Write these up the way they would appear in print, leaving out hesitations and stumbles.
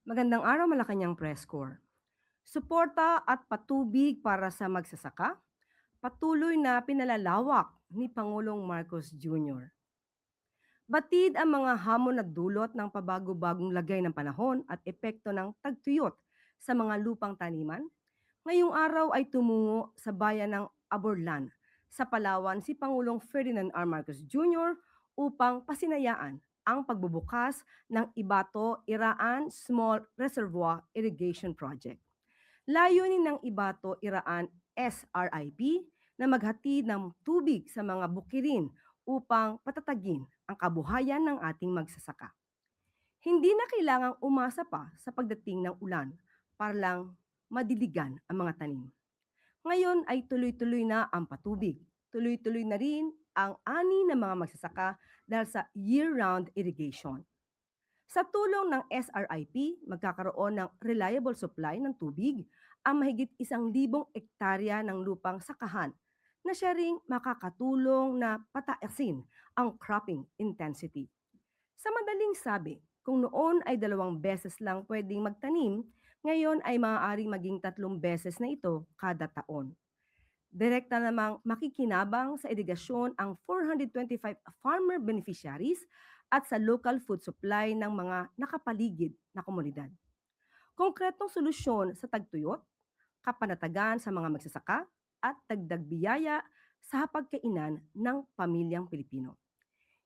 Magandang araw, Malacanang Press Corps. Suporta at patubig para sa magsasaka, patuloy na pinalalawak ni Pangulong Marcos Jr. Batid ang mga hamon na dulot ng pabago-bagong lagay ng panahon at epekto ng tagtuyot sa mga lupang taniman. Ngayong araw ay tumungo sa bayan ng Aborlan sa Palawan si Pangulong Ferdinand R. Marcos Jr. upang pasinayaan ang pagbubukas ng Ibato Iraan Small Reservoir Irrigation Project. Layunin ng Ibato Iraan SRIP na maghatid ng tubig sa mga bukirin upang patatagin ang kabuhayan ng ating magsasaka. Hindi na kailangang umasa pa sa pagdating ng ulan para lang madiligan ang mga tanim. Ngayon ay tuloy-tuloy na ang patubig. Tuloy-tuloy na rin ang ani ng mga magsasaka dahil sa year-round irrigation. Sa tulong ng SRIP, magkakaroon ng reliable supply ng tubig ang mahigit 1,000 hektarya ng lupang sakahan na siya ring makakatulong na pataasin ang cropping intensity. Sa madaling sabi, kung noon ay 2 beses lang pwedeng magtanim, ngayon ay maaaring maging 3 beses na ito kada taon. Direkta namang makikinabang sa irigasyon ang 425 farmer beneficiaries at sa local food supply ng mga nakapaligid na komunidad. Konkretong solusyon sa tagtuyot, kapanatagan sa mga magsasaka, at dagdag biyaya sa hapagkainan ng pamilyang Pilipino.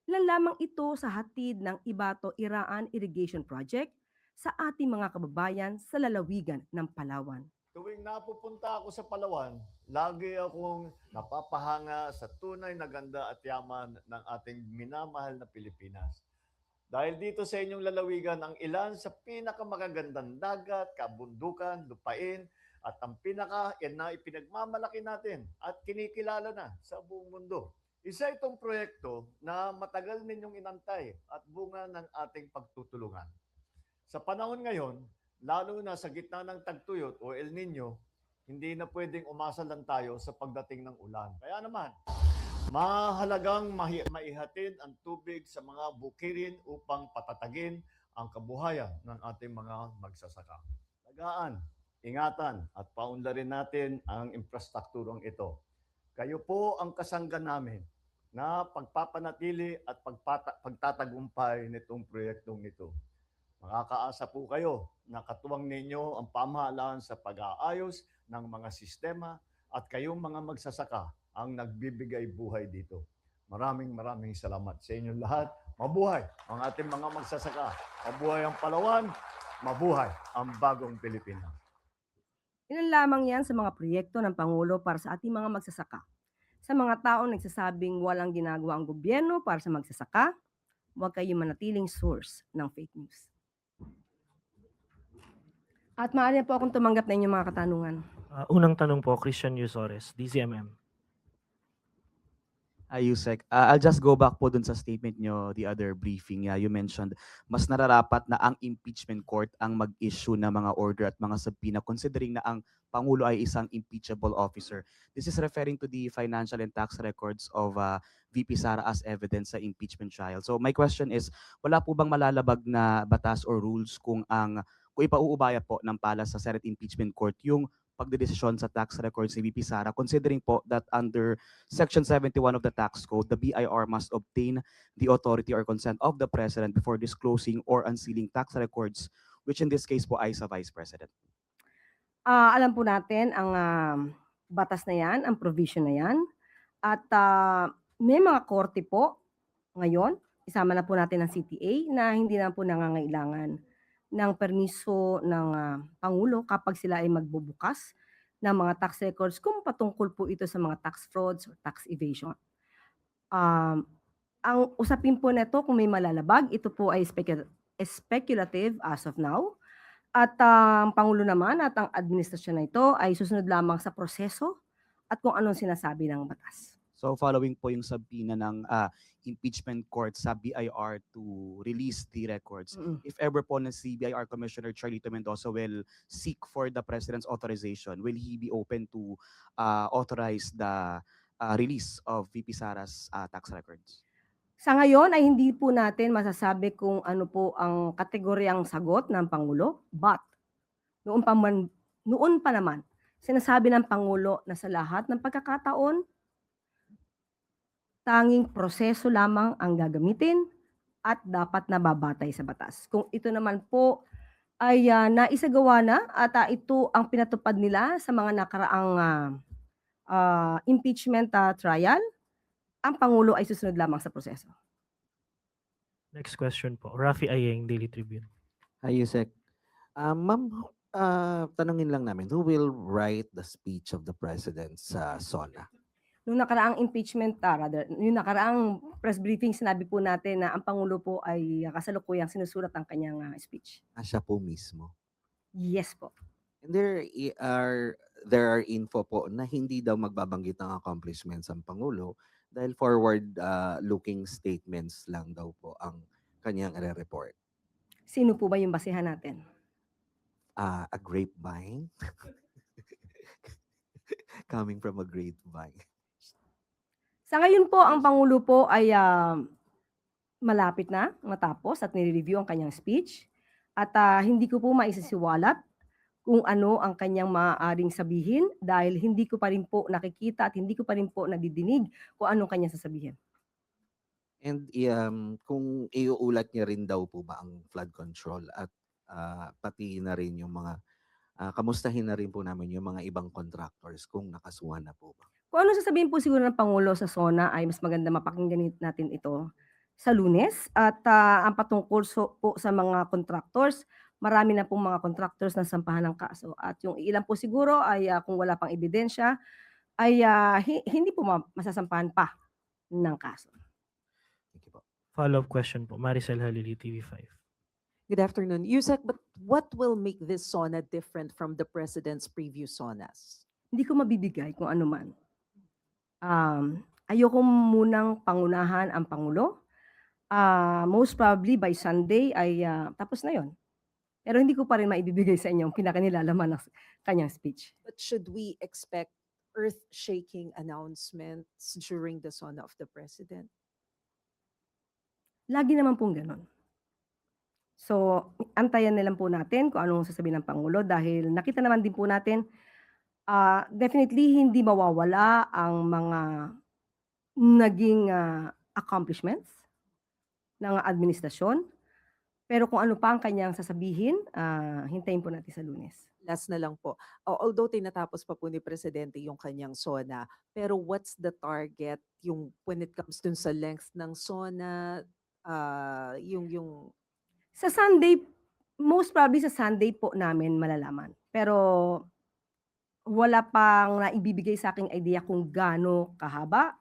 Ilan lamang ito sa hatid ng Ibato Iraan Irrigation Project sa ating mga kababayan sa lalawigan ng Palawan. Tuwing napupunta ako sa Palawan, lagi akong napapahanga sa tunay na ganda at yaman ng ating minamahal na Pilipinas. Dahil dito sa inyong lalawigan ang ilan sa pinakamakagandang dagat, kabundukan, lupain, at ang pinaka yan na ipinagmamalaki natin at kinikilala na sa buong mundo. Isa itong proyekto na matagal ninyong inantay at bunga ng ating pagtutulungan. Sa panahon ngayon, lalo na sa gitna ng tagtuyot o El Nino, hindi na pwedeng umasa lang tayo sa pagdating ng ulan. Kaya naman, mahalagang maihatid ang tubig sa mga bukirin upang patatagin ang kabuhayan ng ating mga magsasaka. Tagaan, ingatan at paunlarin natin ang infrastrukturong ito. Kayo po ang kasangga namin na pagpapanatili at pagtatagumpay nitong proyektong ito. Makakaasa po kayo na katuwang ninyo ang pamahalaan sa pag-aayos ng mga sistema at kayong mga magsasaka ang nagbibigay buhay dito. Maraming salamat sa inyong lahat. Mabuhay ang ating mga magsasaka. Mabuhay ang Palawan. Mabuhay ang bagong Pilipinas. Ilan lamang yan sa mga proyekto ng Pangulo para sa ating mga magsasaka. Sa mga taong nagsasabing walang ginagawa ang gobyerno para sa magsasaka, huwag kayong manatiling source ng fake news. At maaari po akong tumanggap na inyong mga katanungan. Unang tanong po, Christian Yusores, DZMM. Yusek, I'll just go back po dun sa statement nyo, the other briefing. You mentioned, mas nararapat na ang impeachment court ang mag-issue ng mga order at mga subpoena considering na ang Pangulo ay isang impeachable officer. This is referring to the financial and tax records of VP Sara as evidence sa impeachment trial. So my question is, wala po bang malalabag na batas or rules kung ipauubaya po ng pala sa Senate Impeachment Court yung pagdedesisyon sa tax records ni VP Sara, considering po that under Section 71 of the Tax Code, the BIR must obtain the authority or consent of the President before disclosing or unsealing tax records, which in this case po ay sa Vice President. Alam po natin ang batas na yan, ang provision na yan. At may mga korte po ngayon, isama na po natin ang CTA na hindi na po nangangailangan ng permiso ng Pangulo kapag sila ay magbubukas ng mga tax records kung patungkol po ito sa mga tax frauds or tax evasion. Ang usapin po nito kung may malalabag, ito po ay speculative as of now. At ang Pangulo naman at ang administrasyon na ito ay susunod lamang sa proseso at kung anong sinasabi ng batas. So following po yung subpoena ng impeachment court sa BIR to release the records, if ever po na si BIR Commissioner Charlito Mendoza will seek for the President's authorization, will he be open to authorize the release of VP Sara's tax records? Sa ngayon ay hindi po natin masasabi kung ano po ang kategoryang sagot ng Pangulo, but noon pa man noon pa naman, sinasabi ng Pangulo na sa lahat ng pagkakataon, tanging proseso lamang ang gagamitin at dapat nababatay sa batas. Kung ito naman po ay, naisagawa na at, ito ang pinatupad nila sa mga nakaraang, impeachment, trial, ang Pangulo ay susunod lamang sa proseso. Next question po, Rafi Ayeng, Daily Tribune. Hi, Yusek. Ma'am, tanungin lang namin, who will write the speech of the president sa SONA? Nung nakaraang impeachment, yung nakaraang press briefing, sinabi po natin na ang Pangulo po ay, kasalukuyang sinusulat ang kanyang, speech. Siya po mismo. Yes po. And there are info po na hindi daw magbabanggit ng accomplishments ang Pangulo dahil forward-looking statements lang daw po ang kanyang report. Sino po ba yung basehan natin? A grapevine? Coming from a grapevine. Sa ngayon po, ang Pangulo po ay, malapit na matapos at nire-review ang kanyang speech at, hindi ko po maisisiwalat kung ano ang kanyang maaaring sabihin dahil hindi ko pa rin po nakikita at hindi ko pa rin po nadidinig kung anong kanyang sasabihin. And kung iuulat niya rin daw po ba ang flood control at pati na rin yung mga kamustahin na rin po namin yung mga ibang contractors kung nakasuhan na po ba? Kung ano sasabihin po siguro ng Pangulo sa SONA ay mas maganda mapakinggan natin ito sa Lunes at, ang patungkol po sa mga contractors, marami na pong mga contractors na sampahan ng kaso at yung ilan po siguro ay, kung wala pang ebidensya ay, hindi po masasampahan pa ng kaso. Thank you po. Follow-up question po, Maricel Halili, TV5. Good afternoon. Yusek, but what will make this SONA different from the president's previous SONAs? Hindi ko mabibigay kung ano man. Ayoko munang pangunahan ang Pangulo. Most probably by Sunday ay, tapos na yon. Pero hindi ko pa rin maibibigay sa inyo ang pinakanilalaman ng kanyang speech. But should we expect earth-shaking announcements during the SONA of the president? Lagi naman pong gano'n. So, antayan na lang po natin kung anong sasabihin ng Pangulo dahil nakita naman din po natin, definitely hindi mawawala ang mga naging, accomplishments ng administrasyon. Pero kung ano pa ang kanyang sasabihin, hintayin po natin sa Lunes. Last na lang po. Although tinatapos pa po ni Presidente yung kanyang SONA, pero what's the target yung when it comes dun sa length ng SONA, yung Sa Sunday, most probably sa Sunday po namin malalaman. Pero wala pang naibibigay sa aking idea kung gaano kahaba.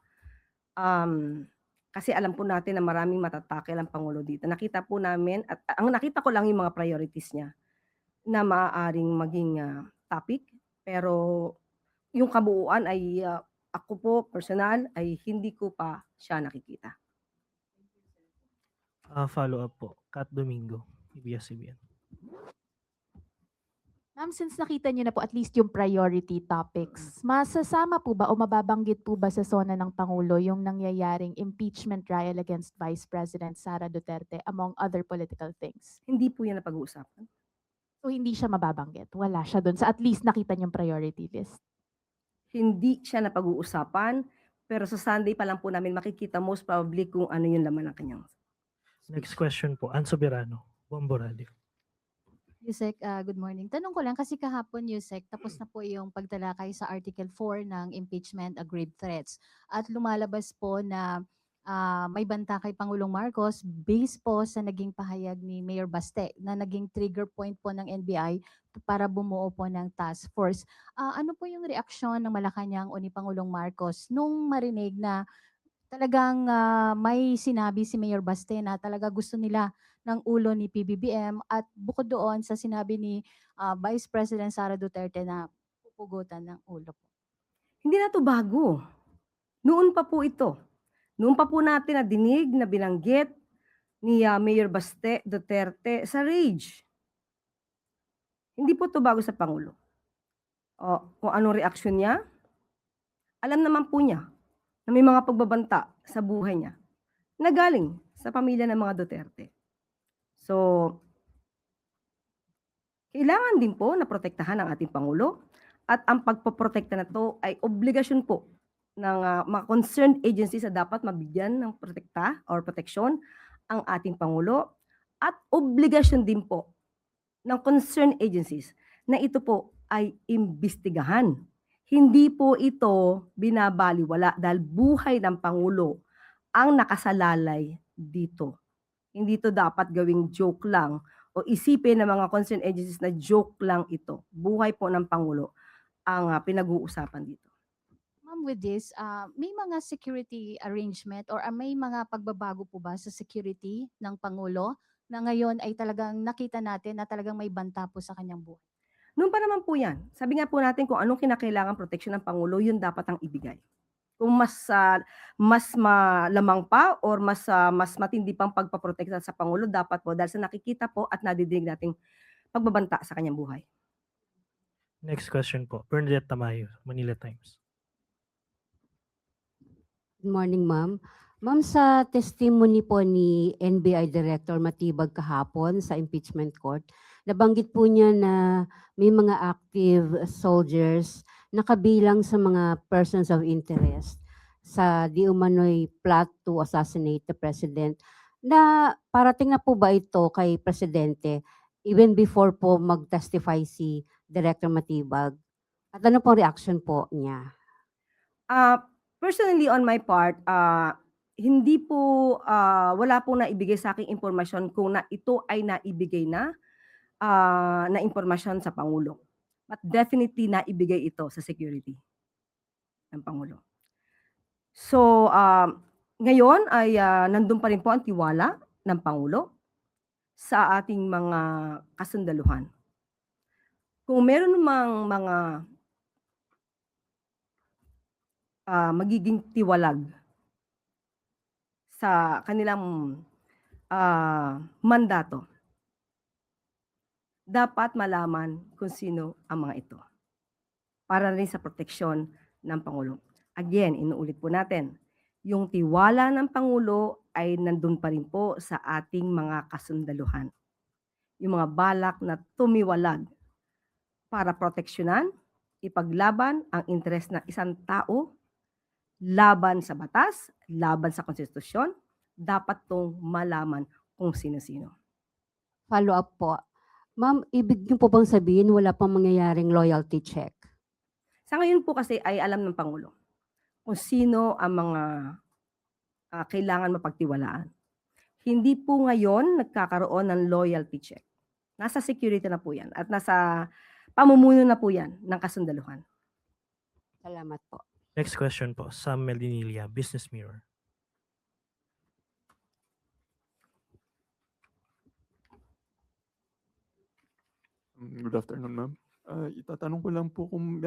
Kasi alam po natin na maraming matatakil ang Pangulo dito. Nakita po namin at ang nakita ko lang yung mga priorities niya na maaaring maging, topic. Pero yung kabuuan ay, ako po personal ay hindi ko pa siya nakikita. Follow-up po, Kat Domingo, ABS-CBN. Ma'am, since nakita niyo na po at least yung priority topics, masasama po ba o mababanggit po ba sa SONA ng Pangulo yung nangyayaring impeachment trial against Vice President Sara Duterte among other political things? Hindi po yan napag-uusapan. So hindi siya mababanggit? Wala siya doon sa at least nakita niyong priority list? Hindi siya napag-uusapan, pero sa Sunday pa lang po namin makikita most probably kung ano yung laman ng kanyang. Next question po, Ann Soberano, Bombo Radio. Yusek, good morning. Tanong ko lang kasi kahapon, Yusek, tapos na po yung pagtalakay sa Article 4 ng impeachment grave threats. At lumalabas po na may banta kay Pangulong Marcos based po sa naging pahayag ni Mayor Baste na naging trigger point po ng NBI para bumuo po ng task force. Ano po yung reaksyon ng Malacanang o ni Pangulong Marcos nung marinig na talagang may sinabi si Mayor Baste na talaga gusto nila ng ulo ni PBBM at bukod doon sa sinabi ni Vice President Sara Duterte na pupugutan ng ulo po? Hindi na to bago. Noon pa po ito. Noon pa po natin na dinig na binanggit ni Mayor Baste Duterte sa rage. Hindi po to bago sa Pangulo. Kung anong reaksyon niya, alam naman po niya na may mga pagbabanta sa buhay niya. na galing sa pamilya ng mga Duterte. So, kailangan din po na protektahan ang ating Pangulo at ang pagpoprotekta na to ay obligasyon po ng mga concerned agencies na dapat mabigyan ng protekta or proteksyon ang ating Pangulo at obligasyon din po ng concerned agencies na ito po ay imbestigahan. Hindi po ito binabaliwala dahil buhay ng Pangulo ang nakasalalay dito. Hindi ito dapat gawing joke lang o isipin ng mga concerned agencies na joke lang ito. Buhay po ng Pangulo ang pinag-uusapan dito. Ma'am, with this, may mga security arrangement or may mga pagbabago po ba sa security ng Pangulo na ngayon ay talagang nakita natin na talagang may banta po sa kanyang buhay? Noon pa naman po yan. Sabi nga po natin kung anong kinakailangan proteksyon ng Pangulo, yun dapat ang ibigay. Kung mas malamang pa or mas matindi pang pagpaprotekta sa Pangulo, dapat po dahil sa nakikita po at nadidinig nating pagbabanta sa kanyang buhay. Next question po. Bernadette Tamayo, Manila Times. Good morning, ma'am. Ma'am, sa testimony po ni NBI Director Matibag kahapon sa impeachment court, nabanggit po niya na may mga active soldiers na kabilang sa mga persons of interest sa di umano'y plot to assassinate the president. Na parating na po ba ito kay Presidente even before po mag-testify si Director Matibag? At ano pong reaction po niya? Personally on my part, hindi po wala pong naibigay sa aking impormasyon kung na ito ay naibigay na impormasyon sa Pangulo. But definitely naibigay ito sa security ng Pangulo. So, ngayon ay nandun pa rin po ang tiwala ng Pangulo sa ating mga kasundaluhan. Kung meron namang mga magiging tiwalag sa kanilang mandato, dapat malaman kung sino ang mga ito para rin sa proteksyon ng Pangulo. Again, inuulit po natin, yung tiwala ng Pangulo ay nandun pa rin po sa ating mga kasundaluhan. Yung mga balak na tumiwalag para proteksyonan, ipaglaban ang interes ng isang tao, laban sa batas, laban sa konstitusyon, dapat tong malaman kung sino-sino. Follow up po. Ma'am, ibig niyo po bang sabihin wala pang mangyayaring loyalty check? Sa ngayon po kasi ay alam ng Pangulo kung sino ang mga kailangan mapagtiwalaan. Hindi po ngayon nagkakaroon ng loyalty check. Nasa security na po yan at nasa pamumuno na po yan ng kasundaluhan. Salamat po. Next question po. Sam Melinilla, Business Mirror. Good afternoon, ma'am. Itatanong ko lang po kung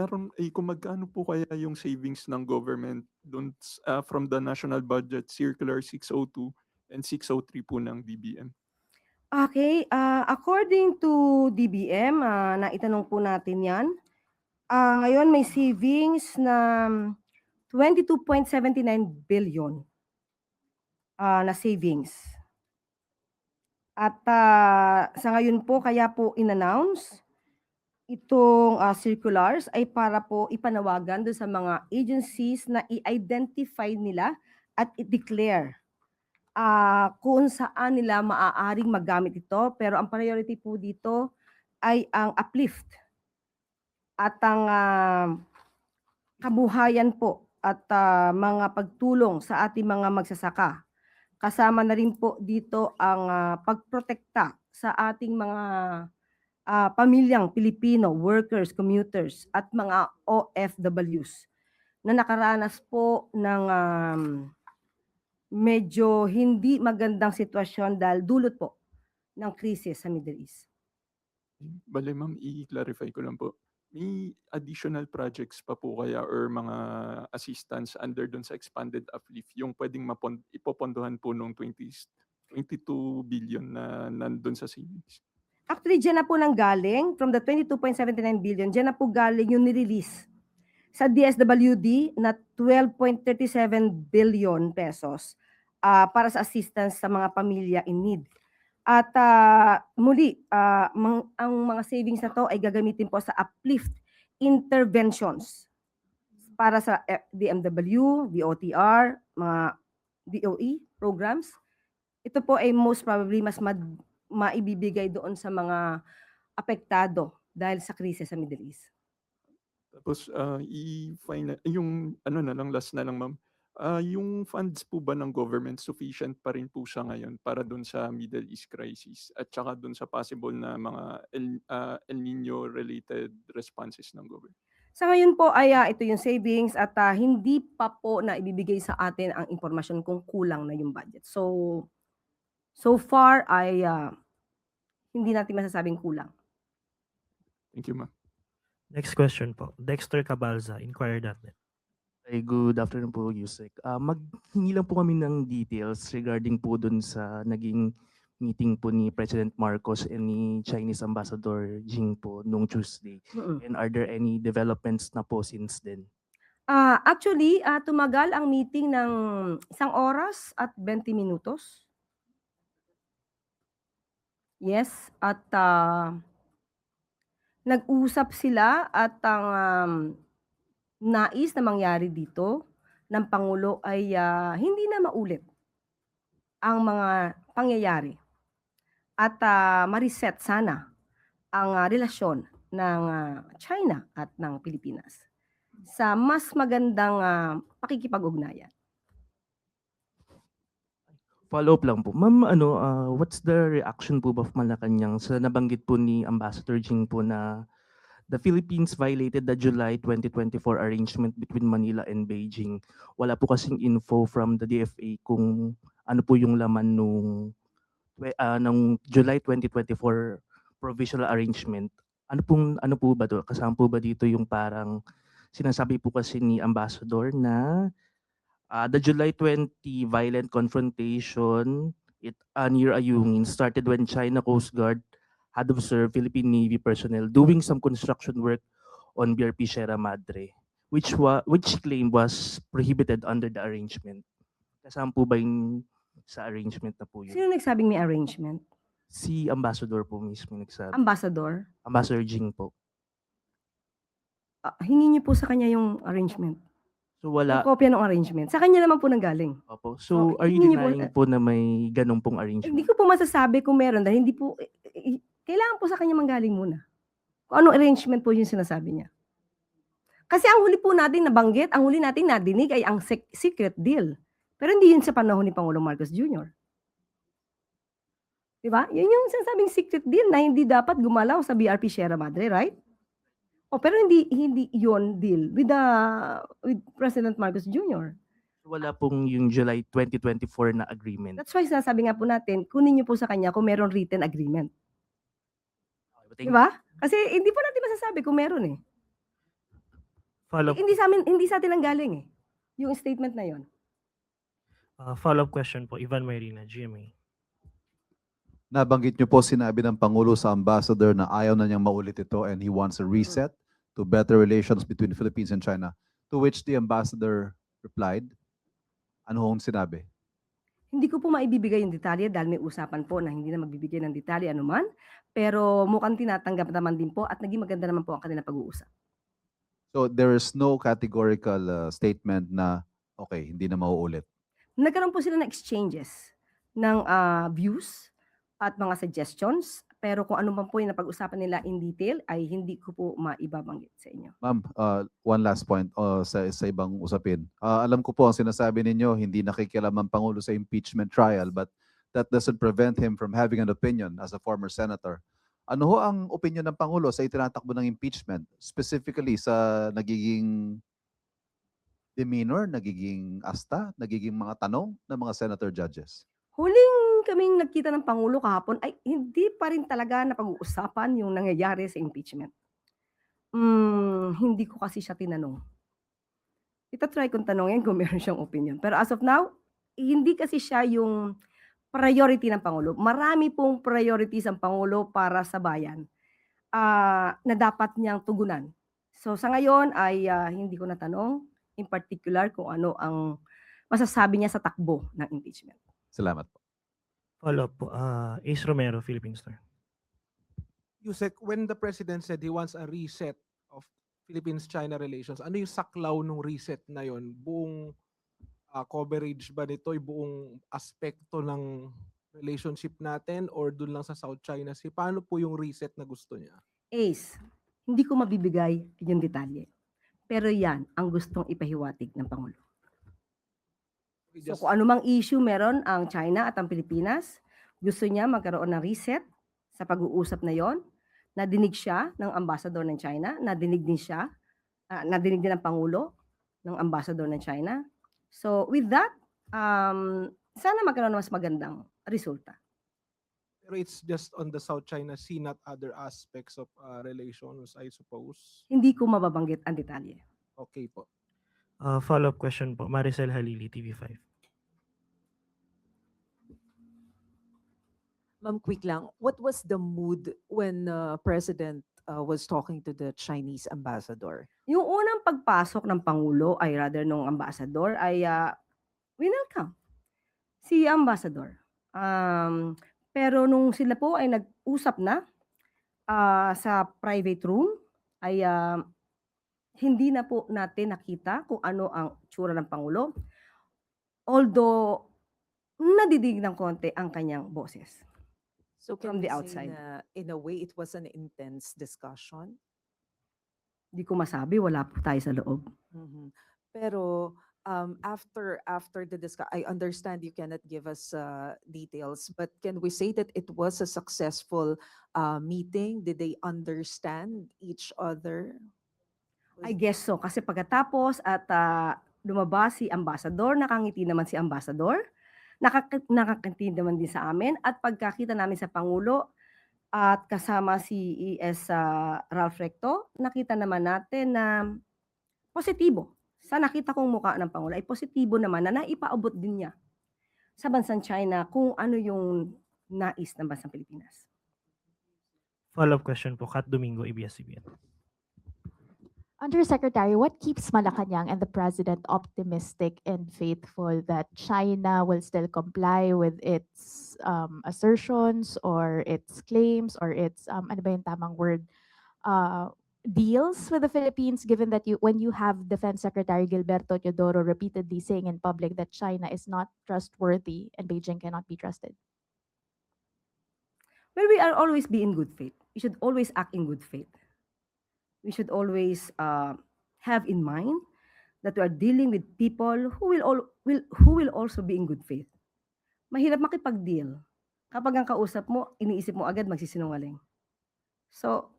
kung magkano po kaya yung savings ng government dun from the National Budget Circular 602 and 603 po ng DBM. Okay, according to DBM, na itanong po natin yan, ngayon may savings na 22.79 billion na savings. At sa ngayon po, kaya po in-announce itong circulars ay para po ipanawagan doon sa mga agencies na i-identify nila at i-declare kung saan nila maaaring magamit ito. Pero ang priority po dito ay ang uplift at ang kabuhayan po at mga pagtulong sa ating mga magsasaka. Kasama na rin po dito ang pagprotekta sa ating mga pamilyang Pilipino, workers, commuters, at mga OFWs na nakaranas po ng medyo hindi magandang sitwasyon dahil dulot po ng krisis sa Middle East. Bale, ma'am, i-clarify ko lang po. May additional projects pa po kaya or mga assistance under dun sa expanded uplift yung pwedeng ipopondohan po nung 22 billion na nandun sa savings? Actually, dyan na po nang galing, from the 22.79 billion, dyan na po galing yung nirelease sa DSWD na 12.37 billion pesos para sa assistance sa mga pamilya in need. At muli, ang mga savings na to ay gagamitin po sa uplift interventions para sa DMW, DOTR, mga DOE programs. Ito po ay most probably mas maibibigay doon sa mga apektado dahil sa krisis sa Middle East. Tapos i-final yung ano na lang, last na lang ma'am. Yung funds po ba ng government sufficient pa rin po siya ngayon para dun sa Middle East crisis at saka dun sa possible na mga El Nino related responses ng government? Sa ngayon po ay ito yung savings at hindi pa po na ibibigay sa atin ang impormasyon kung kulang na yung budget. So far ay hindi natin masasabing kulang. Thank you ma'am. Next question po. Dexter Cabalza, Inquirer.net. Ay, good afternoon po, Yusek. Maghingi lang po kami ng details regarding po dun sa naging meeting po ni President Marcos and ni Chinese Ambassador Jing po nung Tuesday. And are there any developments na po since then? Actually, tumagal ang meeting ng 1 oras at 20 minutos. Yes, at nag-usap sila at ang nais na mangyari dito ng Pangulo ay hindi na maulit ang mga pangyayari at ma-reset sana ang relasyon ng China at ng Pilipinas sa mas magandang pakikipag-ugnayan. Follow-up lang po. Ma'am, what's the reaction po of Malacanang sa nabanggit po ni Ambassador Jing po na the Philippines violated the July 2024 arrangement between Manila and Beijing. Wala po kasing info from the DFA kung ano po yung laman nung July 2024 provisional arrangement. Ano po ba to? Kasama po ba dito yung parang sinasabi po kasi ni Ambassador na the July 20 violent confrontation near Ayungin started when China Coast Guard had observed Philippine Navy personnel doing some construction work on BRP Sierra Madre, which claim was prohibited under the arrangement. Kasama po ba yung sa arrangement na po yun? Sino nagsabing may arrangement? Si Ambassador po mismo nagsabi. Ambassador? Ambassador Jing po. Hingin niyo po sa kanya yung arrangement. So Yung wala. kopya ng arrangement. Sa kanya naman po nanggaling. Opo. So are you hindi niyo po- denying po na may ganun pong arrangement? Hindi ko po masasabi kung meron dahil hindi po, kailangan po sa kanya manggaling muna. Kung anong arrangement po yung sinasabi niya. Kasi ang huli po natin nabanggit, ang huli natin nadinig ay ang secret deal. Pero hindi yun sa panahon ni Pangulong Marcos Jr. Diba? Yun yung sinasabing secret deal na hindi dapat gumalaw sa BRP Sierra Madre, right? Pero hindi yun deal with President Marcos Jr. Wala pong yung July 2024 na agreement. That's why sinasabi nga po natin, kunin niyo po sa kanya kung meron written agreement. Thank- Diba? Kasi hindi po natin masasabi kung meron eh. Follow-up Hindi sa atin ang galing eh. Yung statement na yon. follow-up question po, Ivan Mayrina, GMA. Nabanggit niyo po sinabi ng Pangulo sa Ambassador na ayaw na niyang maulit ito and he wants a reset to better relations between the Philippines and China. To which the Ambassador replied, ano hong sinabi? Hindi ko po maibibigay yung detalye dahil may usapan po na hindi na magbibigay ng detalye anuman. Pero mukhang tinatanggap naman din po at naging maganda naman po ang kanilang pag-uusap. So there is no categorical statement na okay, hindi na mauulit. Nagkaroon po sila ng exchanges ng views at mga suggestions. Pero kung ano man po yung napag-usapan nila in detail ay hindi ko po maibabanggit sa inyo. Ma'am, one last point sa ibang usapin. Alam ko po ang sinasabi ninyo, hindi nakikialam ang Pangulo sa impeachment trial, but that doesn't prevent him from having an opinion as a former senator. Ano ho ang opinion ng Pangulo sa itinatakbo ng impeachment? Specifically sa nagiging demeanor, nagiging asta, nagiging mga tanong ng mga senator judges? Huling kaming nagkita ng Pangulo kahapon ay hindi pa rin talaga napag-uusapan yung nangyayari sa impeachment. Hindi ko kasi siya tinanong. Itatry kong tanongin kung meron siyang opinion. Pero as of now, hindi kasi siya yung priority ng Pangulo. Marami pong priorities ang Pangulo para sa bayan na dapat niyang tugunan. So sa ngayon ay hindi ko natanong in particular kung ano ang masasabi niya sa takbo ng impeachment. Salamat po. Follow-up po. Ace Romero, Philippine Star. Yusek, when the president said he wants a reset of Philippines-China relations, ano yung saklaw ng reset na yon? Buong coverage ba nito, yung buong aspekto ng relationship natin or dun lang sa South China Sea? Paano po yung reset na gusto niya? Ace, hindi ko mabibigay yung detalye. Pero yan ang gustong ipahiwatig ng Pangulo. So kung anumang issue meron ang China at ang Pilipinas, gusto niya magkaroon ng reset sa pag-uusap na yon. Nadinig siya ng ambassador ng China, nadinig din ng Pangulo ng ambassador ng China. So with that, sana magkaroon ng mas magandang resulta. Pero it's just on the South China Sea, not other aspects of relations, I suppose. Hindi ko mababanggit ang detalye. Okay po. Follow-up question po. Maricel Halili, TV5. Ma'am, quick lang. What was the mood when President was talking to the Chinese ambassador? Yung unang pagpasok ng Pangulo ay rather nung ambassador ay winelcome si ambassador. Pero nung sila po ay nag-usap na sa private room ay hindi na po natin nakita kung ano ang tsura ng Pangulo. Although nadidig ng konti ang kanyang boses. So From can the we say outside. na in a way it was an intense discussion? Hindi ko masabi, wala po tayo sa loob. Mhm. Pero after the discussion, I understand you cannot give us details, but can we say that it was a successful meeting? Did they understand each other? I guess so. Kasi pagkatapos at lumabas si ambassador, nakangiti naman si ambassador, nakakangiti naman din sa amin, at pagkakita namin sa Pangulo at kasama si ES Ralph Recto, nakita naman natin na positibo. Sa nakita kong mukha ng Pangulo ay positibo naman na naipaabot din niya sa bansang China kung ano yung nais ng bansang Pilipinas. Follow-up question po. Kat Domingo, ABS-CBN. Undersecretary, what keeps Malacanang and the President optimistic and faithful that China will still comply with its assertions or its claims or its, ano ba yung tamang word, deals with the Philippines, given that when you have Defense Secretary Gilberto Teodoro repeatedly saying in public that China is not trustworthy and Beijing cannot be trusted? Well, we are always be in good faith. We should always act in good faith. We should always have in mind that we are dealing with people who will also be in good faith. Mahirap makipag-deal kapag ang kausap mo, iniisip mo agad magsisinungaling. So,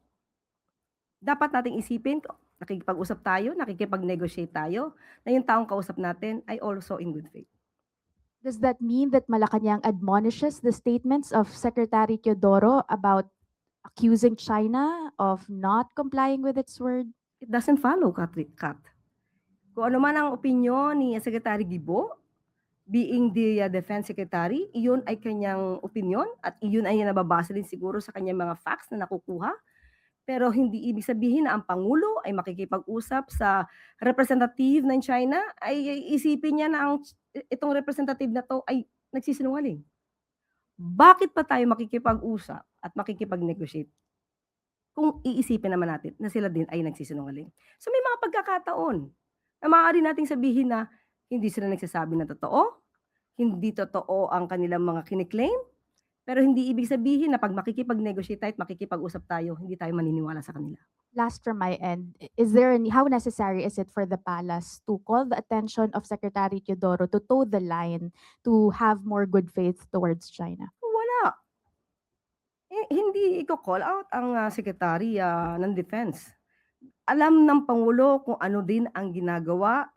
dapat nating isipin, nakikipag-usap tayo, nakikipag-negotiate tayo, na yung taong kausap natin ay also in good faith. Does that mean that Malacanang admonishes the statements of Secretary Teodoro about accusing China of not complying with its word? It doesn't follow, Kat. Kung ano man ang opinyon ni Secretary Gibo, being the Defense Secretary, iyon ay kanyang opinyon at iyon ay nababase din siguro sa kanyang mga facts na nakukuha. Pero hindi ibig sabihin na ang Pangulo ay makikipag-usap sa representative ng China, ay isipin niya na itong representative na to ay nagsisinungaling. Bakit pa tayo makikipag-usap at makikipag-negotiate kung iisipin naman natin na sila din ay nagsisinungaling? So may mga pagkakataon na maaari nating sabihin na hindi sila nagsasabi na totoo, hindi totoo ang kanilang mga kiniklaim, pero hindi ibig sabihin na pag makikipag-negotiate tayo at makikipag-usap tayo, hindi tayo maniniwala sa kanila. Last from my end, how necessary is it for the palace to call the attention of Secretary Teodoro to toe the line to have more good faith towards China? Wala. Hindi i-call out ang Secretary ng Defense. Alam ng Pangulo kung ano din ang ginagawa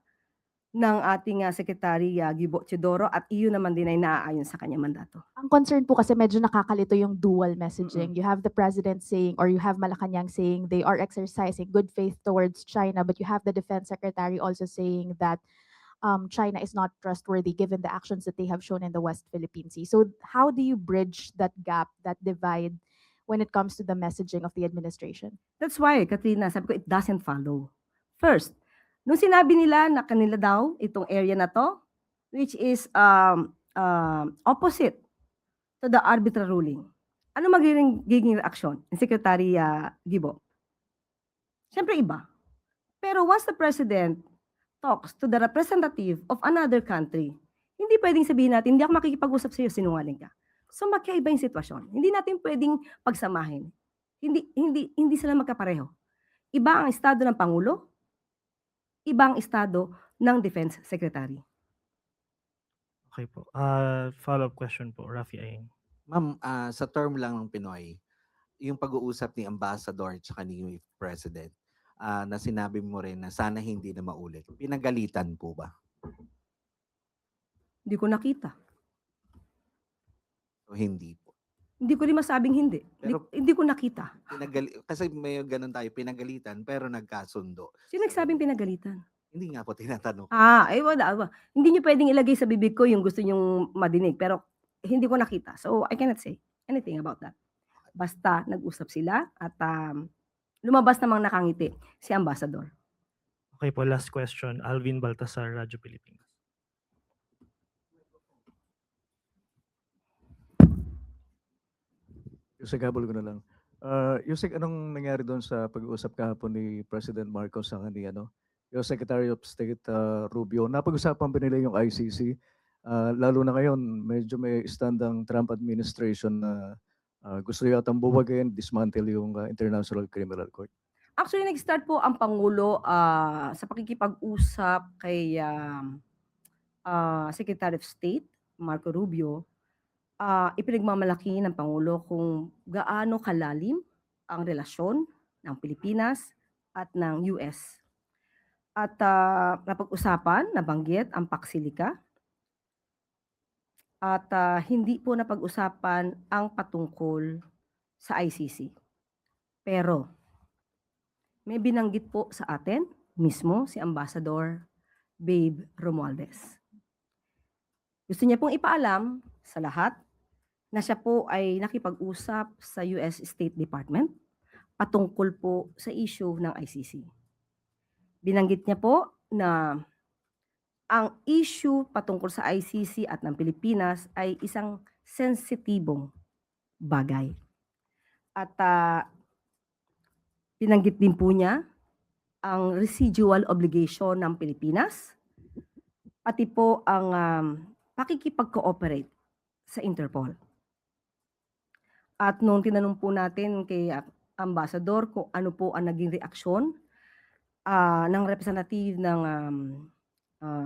ng ating Secretary Gibo Teodoro at iyon naman din ay naaayon sa kanyang mandato. Ang concern po kasi medyo nakakalito yung dual messaging. You have the president saying, or you have Malacanang saying they are exercising good faith towards China, but you have the defense secretary also saying that China is not trustworthy given the actions that they have shown in the West Philippine Sea. So how do you bridge that gap, that divide when it comes to the messaging of the administration? That's why, Katrina, sabi ko, it doesn't follow. First, nung sinabi nila na kanila daw itong area na to, which is opposite to the arbitral ruling, ano magiging reaksyon ni Secretary Gibo? Siyempre iba. Pero once the President talks to the representative of another country, hindi pwedeng sabihin natin, hindi ako makikipag-usap sa iyo, sinungaling ka. So magkaiba yung sitwasyon. Hindi natin pwedeng pagsamahin. Hindi sila magkapareho. Iba ang estado ng Pangulo, iba ang estado ng Defense Secretary. Okay po. Follow-up question po, Rafi Aing. Ma'am, sa term lang ng Pinoy, yung pag-uusap ni Ambassador at ni President, na sinabi mo rin na sana hindi na maulit. Pinagalitan po ba? Hindi ko nakita. O hindi po? Hindi ko rin masabing hindi. Pero- Hindi ko nakita. Kasi may ganun tayo, pinagalitan pero nagkasundo. Sino nagsabing pinagalitan? Hindi nga po tinatanong. Wala. Hindi niyo pwedeng ilagay sa bibig ko yung gusto niyong madinig, pero hindi ko nakita. So, I cannot say anything about that. Basta nag-usap sila at lumabas namang nakangiti si Ambassador. Okay po, last question. Alvin Baltasar, Radyo Pilipinas. Yusek, habol ko na lang. Yusek, anong nangyari doon sa pag-uusap kahapon ni President Marcos sa ni yung Secretary of State Rubio? Napag-usapan pa nila yung ICC. Lalo na ngayon, medyo may stand ang Trump administration na gusto yatang buwagin, dismantle yung International Criminal Court. Actually, nag-start po ang Pangulo sa pakikipag-usap kay Secretary of State, Marco Rubio. Ipinagmamalaki ng Pangulo kung gaano kalalim ang relasyon ng Pilipinas at ng US. At napag-usapan, nabanggit ang Paksilika. At hindi po napag-usapan ang patungkol sa ICC. Pero may binanggit po sa atin mismo si Ambassador Babe Romualdez. Gusto niya pong ipaalam sa lahat na siya po ay nakipag-usap sa US State Department patungkol po sa issue ng ICC. Binanggit niya po na ang issue patungkol sa ICC at ng Pilipinas ay isang sensitibong bagay. At binanggit din po niya ang residual obligation ng Pilipinas, pati po ang pakikipag-cooperate sa Interpol. At nung tinanong po natin kay Ambassador kung ano po ang naging reaksyon ng representative ng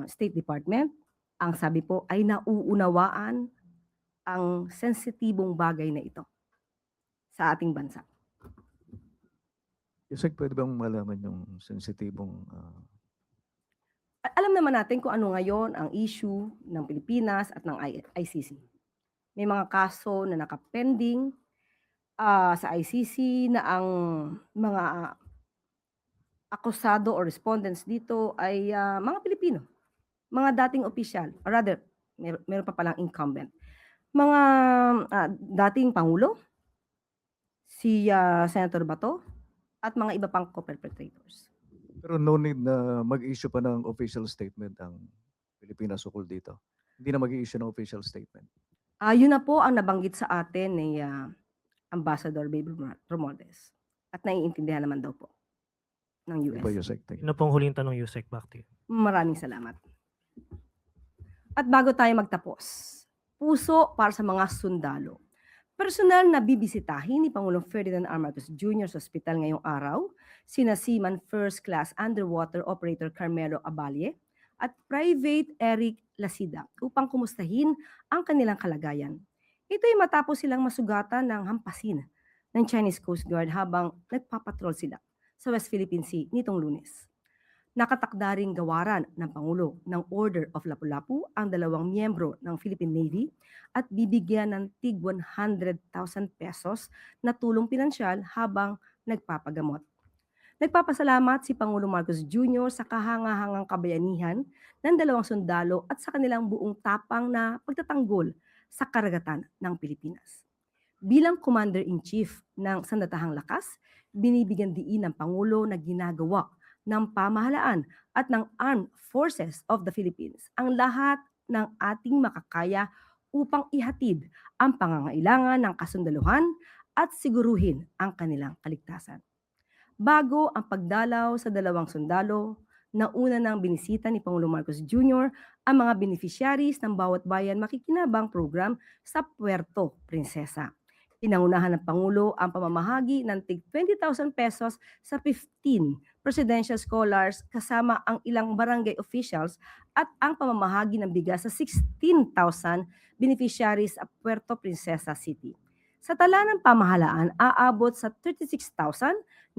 State Department, ang sabi po ay nauunawaan ang sensitibong bagay na ito sa ating bansa. Yusek, pwede bang malaman yung sensitibong... Alam naman natin kung ano ngayon ang issue ng Pilipinas at ng ICC. May mga kaso na nakapending sa ICC na ang mga akusado o respondents dito ay mga Pilipino, mga dating opisyal, or rather, meron pa palang incumbent. Mga dating Pangulo, si Senator Bato, at mga iba pang co-perpetrators. Pero no need na mag-issue pa ng official statement ang Pilipinas ukol dito. Hindi na mag-issue ng official statement. Yun na po ang nabanggit sa atin ni Ambassador Babe Romualdez. At naiintindihan naman daw po ng US. Iba, Yusek. Thank you. Ano pong huling tanong, Yusek? Back to you. Maraming salamat. At bago tayo magtapos, puso para sa mga sundalo. Personal na bibisitahin ni Pangulong Ferdinand R. Marcos Jr. sa ospital ngayong araw, sina Seaman First Class Underwater Operator Carmelo Abalie at Private Eric Lasida upang kumustahin ang kanilang kalagayan. Ito ay matapos silang masugatan ng hampasin ng Chinese Coast Guard habang nagpapatrol sila sa West Philippine Sea nitong Lunes. Nakatakda ring gawaran ng Pangulo ng Order of Lapu-Lapu ang 2 miyembro ng Philippine Navy at bibigyan ng tig 100,000 pesos na tulong pinansyal habang nagpapagamot. Nagpapasalamat si Pangulong Marcos Jr. sa kahangahangang kabayanihan ng 2 sundalo at sa kanilang buong tapang na pagtatanggol sa karagatan ng Pilipinas. Bilang Commander-in-Chief ng Sandatahang Lakas, binibigyan diin ng Pangulo na ginagawa ng pamahalaan at ng Armed Forces of the Philippines ang lahat ng ating makakaya upang ihatid ang pangangailangan ng kasundaluhan at siguruhin ang kanilang kaligtasan. Bago ang pagdalaw sa dalawang sundalo, nauna nang binisita ni Pangulong Marcos Jr. ang mga beneficiaries ng Bawat Bayan Makikinabang program sa Puerto Princesa. Pinangunahan ng Pangulo ang pamamahagi ng tig 20,000 pesos sa 15 presidential scholars kasama ang ilang barangay officials at ang pamamahagi ng bigas sa 16,000 beneficiaries sa Puerto Princesa City. Sa tala ng pamahalaan, aabot sa 36,979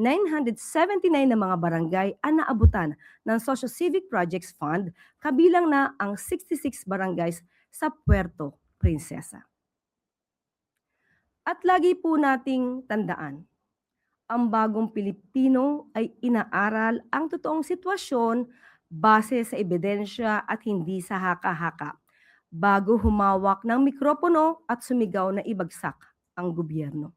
na mga barangay ang naabutan ng Socio-Civic Projects Fund, kabilang na ang 66 barangays sa Puerto Princesa. At lagi po nating tandaan, ang bagong Pilipino ay inaaral ang totoong sitwasyon base sa ebidensya at hindi sa haka-haka, bago humawak ng mikropono at sumigaw na ibagsak ang gobyerno.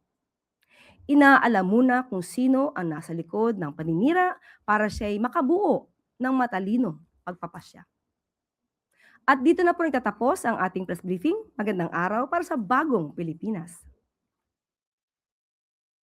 Inaalam muna kung sino ang nasa likod ng paninira para siya'y makabuo ng matalino pagpapasya. At dito na po nagtatapos ang ating press briefing. Magandang araw para sa bagong Pilipinas.